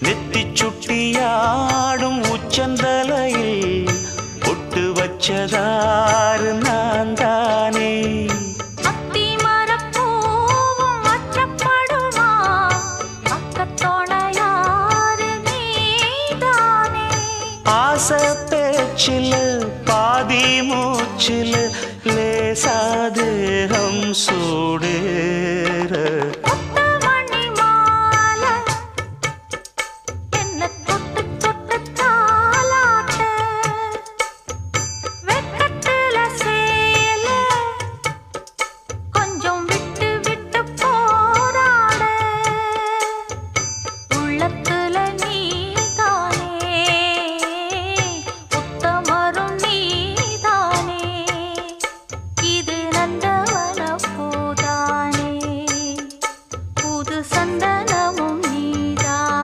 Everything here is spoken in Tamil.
நெத்தி சுட்டியாடும் உச்சந்தலையில் பொட்டு வச்சதாறு நான் தானே. அத்தி மரப்பூவும் அச்சப்படுமா அக்கத்தோணையாறு நீதானே. ஆசை பேச்சில் பாதி மூச்சில் லேசாதேகம் சூடேற